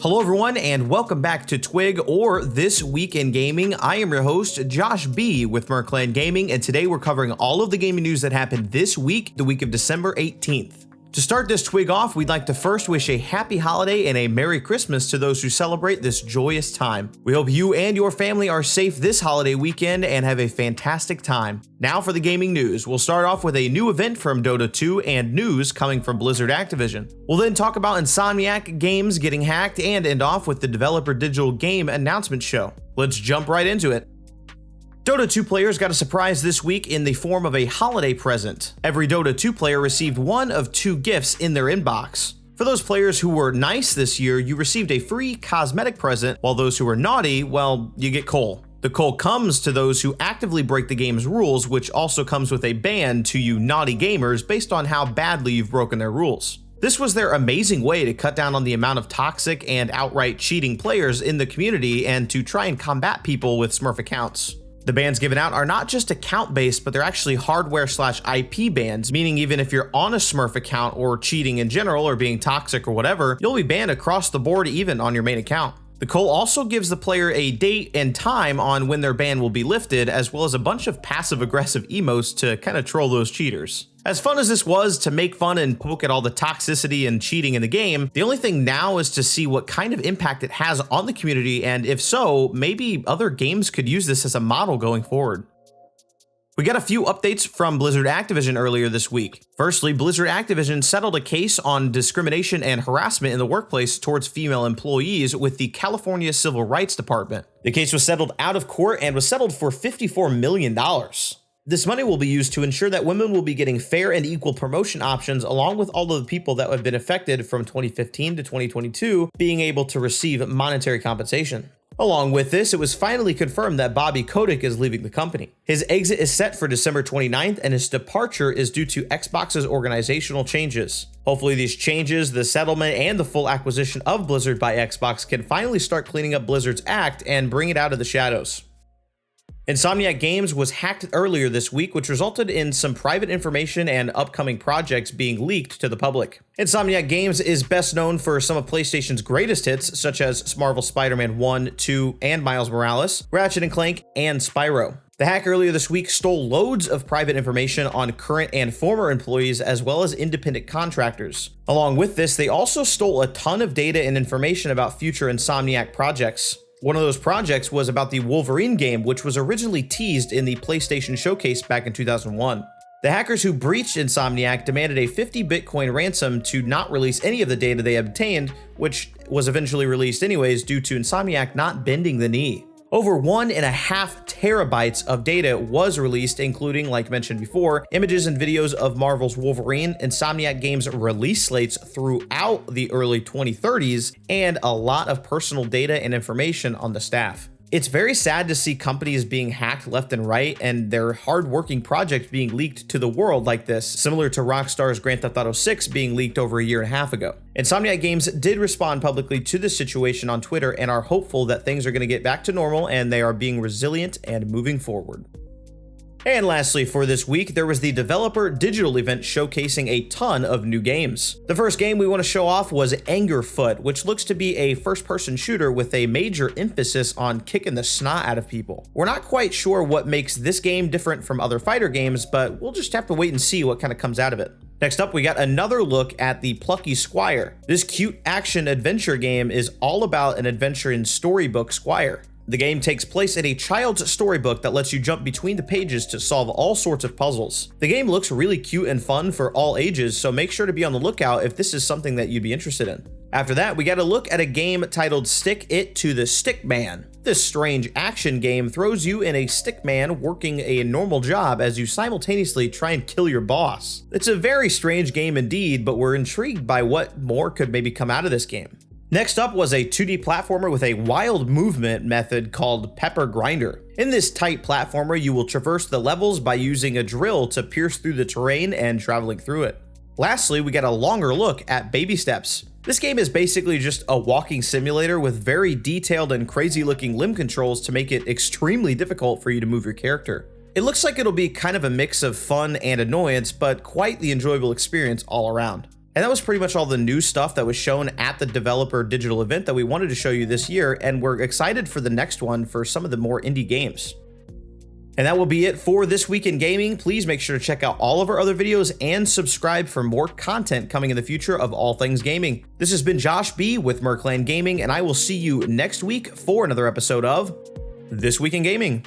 Hello everyone and welcome back to TWIG or This Week in Gaming. I am your host, Josh B. with MER Gaming, and today we're covering all of the gaming news that happened this week, the week of December 18th. To start this TWIG off, we'd like to first wish a happy holiday and a Merry Christmas to those who celebrate this joyous time. We hope you and your family are safe this holiday weekend and have a fantastic time. Now for the gaming news. We'll start off with a new event from Dota 2 and news coming from Blizzard Activision. We'll then talk about Insomniac Games getting hacked and end off with the Devolver Digital game announcement show. Let's jump right into it. Dota 2 players got a surprise this week in the form of a holiday present. Every Dota 2 player received one of two gifts in their inbox. For those players who were nice this year, you received a free cosmetic present, while those who were naughty, well, you get coal. The coal comes to those who actively break the game's rules, which also comes with a ban to you naughty gamers based on how badly you've broken their rules. This was their amazing way to cut down on the amount of toxic and outright cheating players in the community and to try and combat people with Smurf accounts. The bans given out are not just account-based, but they're actually hardware/IP bans, meaning even if you're on a Smurf account or cheating in general or being toxic or whatever, you'll be banned across the board even on your main account. The coal also gives the player a date and time on when their ban will be lifted, as well as a bunch of passive-aggressive emotes to kind of troll those cheaters. As fun as this was to make fun and poke at all the toxicity and cheating in the game, the only thing now is to see what kind of impact it has on the community, and if so, maybe other games could use this as a model going forward. We got a few updates from Blizzard Activision earlier this week. Firstly, Blizzard Activision settled a case on discrimination and harassment in the workplace towards female employees with the California Civil Rights Department. The case was settled out of court and was settled for $54 million. This money will be used to ensure that women will be getting fair and equal promotion options, along with all of the people that have been affected from 2015 to 2022 being able to receive monetary compensation. Along with this, it was finally confirmed that Bobby Kotick is leaving the company. His exit is set for December 29th, and his departure is due to Xbox's organizational changes. Hopefully these changes, the settlement, and the full acquisition of Blizzard by Xbox can finally start cleaning up Blizzard's act and bring it out of the shadows. Insomniac Games was hacked earlier this week, which resulted in some private information and upcoming projects being leaked to the public. Insomniac Games is best known for some of PlayStation's greatest hits, such as Marvel Spider-Man 1, 2, and Miles Morales, Ratchet & Clank, and Spyro. The hack earlier this week stole loads of private information on current and former employees, as well as independent contractors. Along with this, they also stole a ton of data and information about future Insomniac projects. One of those projects was about the Wolverine game, which was originally teased in the PlayStation Showcase back in 2001. The hackers who breached Insomniac demanded a 50 Bitcoin ransom to not release any of the data they obtained, which was eventually released anyways due to Insomniac not bending the knee. Over 1.5 terabytes of data was released, including, like mentioned before, images and videos of Marvel's Wolverine, Insomniac Games release slates throughout the early 2030s, and a lot of personal data and information on the staff. It's very sad to see companies being hacked left and right and their hard-working projects being leaked to the world like this, similar to Rockstar's Grand Theft Auto 6 being leaked over a year and a half ago. Insomniac Games did respond publicly to this situation on Twitter and are hopeful that things are going to get back to normal and they are being resilient and moving forward. And lastly, for this week, there was the Devolver Digital event showcasing a ton of new games. The first game we want to show off was Angerfoot, which looks to be a first-person shooter with a major emphasis on kicking the snot out of people. We're not quite sure what makes this game different from other fighter games, but we'll just have to wait and see what kind of comes out of it. Next up, we got another look at the Plucky Squire. This cute action-adventure game is all about an adventure in Storybook Squire. The game takes place in a child's storybook that lets you jump between the pages to solve all sorts of puzzles. The game looks really cute and fun for all ages, so make sure to be on the lookout if this is something that you'd be interested in. After that, we got a look at a game titled Stick It to the Stick Man. This strange action game throws you in a stick man working a normal job as you simultaneously try and kill your boss. It's a very strange game indeed, but we're intrigued by what more could maybe come out of this game. Next up was a 2D platformer with a wild movement method called Pepper Grinder. In this tight platformer, you will traverse the levels by using a drill to pierce through the terrain and traveling through it. Lastly, we got a longer look at Baby Steps. This game is basically just a walking simulator with very detailed and crazy looking limb controls to make it extremely difficult for you to move your character. It looks like it'll be kind of a mix of fun and annoyance, but quite the enjoyable experience all around. And that was pretty much all the new stuff that was shown at the Devolver Digital event that we wanted to show you this year, and we're excited for the next one for some of the more indie games. And that will be it for This Week in Gaming. Please make sure to check out all of our other videos and subscribe for more content coming in the future of all things gaming. This has been Josh B with MER Gaming, and I will see you next week for another episode of This Week in Gaming.